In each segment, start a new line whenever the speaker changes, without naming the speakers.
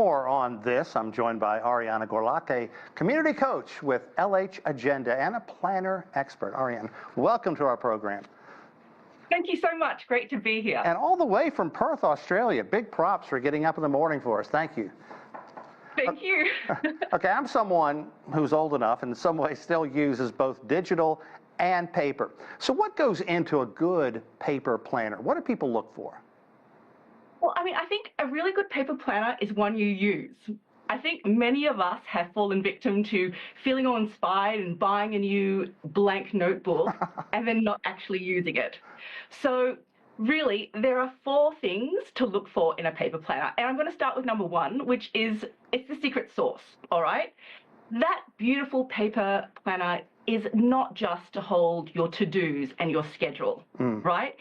more on this, I'm joined by Arienne Gorlach, a community coach with LH Agenda and a planner expert. Arienne, welcome to our program.
Thank you so much. Great to be here.
And all the way from Perth, Australia. Big props for getting up in the morning for us. Thank you.
Thank you.
Okay, I'm someone who's old enough and in some ways still uses both digital and paper. So what goes into a good paper planner? What do people look for?
Well, I think a really good paper planner is one you use. I think many of us have fallen victim to feeling all inspired and buying a new blank notebook and then not actually using it. So really, there are 4 things to look for in a paper planner. And I'm going to start with number 1, which is it's the secret sauce, all right? That beautiful paper planner is not just to hold your to-dos and your schedule, right?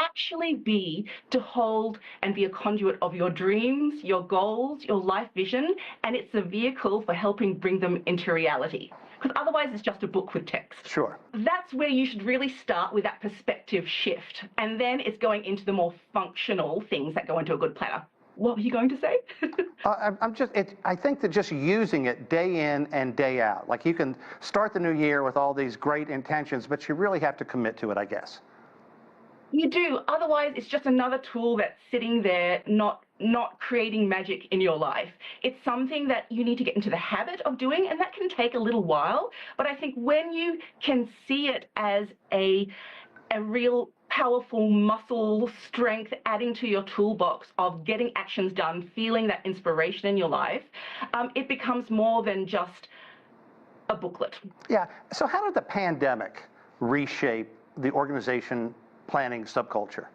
Actually be to hold and be a conduit of your dreams, your goals, your life vision, and it's a vehicle for helping bring them into reality. Because otherwise it's just a book with text.
Sure.
That's where you should really start with that perspective shift. And then it's going into the more functional things that go into a good planner. What were you going to say?
I think that just using it day in and day out, like you can start the new year with all these great intentions, but you really have to commit to it, I guess.
You do. Otherwise, it's just another tool that's sitting there, not creating magic in your life. It's something that you need to get into the habit of doing, and that can take a little while. But I think when you can see it as a real powerful muscle strength adding to your toolbox of getting actions done, feeling that inspiration in your life, it becomes more than just a booklet.
Yeah. So how did the pandemic reshape the organization planning subculture?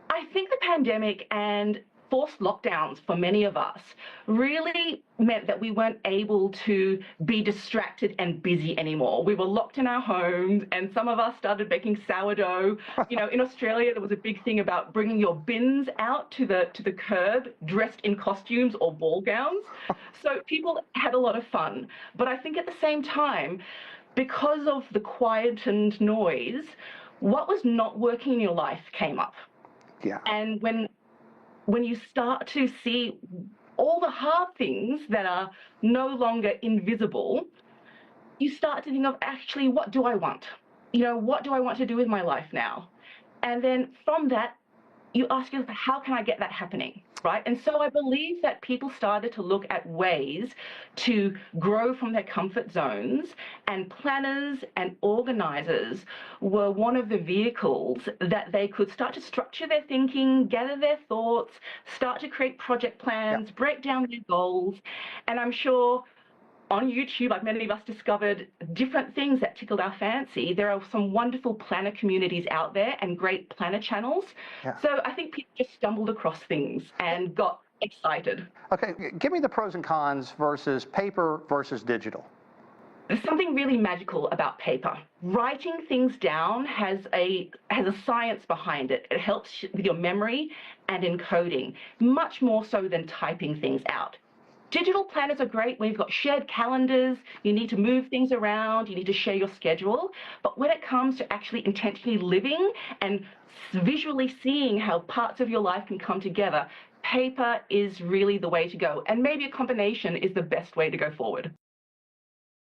I think the pandemic and forced lockdowns for many of us really meant that we weren't able to be distracted and busy anymore. We were locked in our homes, and some of us started baking sourdough. You know, in Australia, there was a big thing about bringing your bins out to the curb, dressed in costumes or ball gowns. So people had a lot of fun. But I think at the same time, because of the quietened noise, what was not working in your life came up.
Yeah.
And when you start to see all the hard things that are no longer invisible, you start to think of, actually, what do I want? You know, what do I want to do with my life now? And then from that, you ask yourself, how can I get that happening, right? And so I believe that people started to look at ways to grow from their comfort zones, and planners and organizers were one of the vehicles that they could start to structure their thinking, gather their thoughts, start to create project plans, break down their goals. And I'm sure on YouTube, like many of us discovered different things that tickled our fancy. There are some wonderful planner communities out there and great planner channels. Yeah. So I think people just stumbled across things and got excited.
Okay, give me the pros and cons versus paper versus digital.
There's something really magical about paper. Writing things down has a science behind it. It helps with your memory and encoding, much more so than typing things out. Digital planners are great when you've got shared calendars, you need to move things around, you need to share your schedule. But when it comes to actually intentionally living and visually seeing how parts of your life can come together, paper is really the way to go. And maybe a combination is the best way to go forward.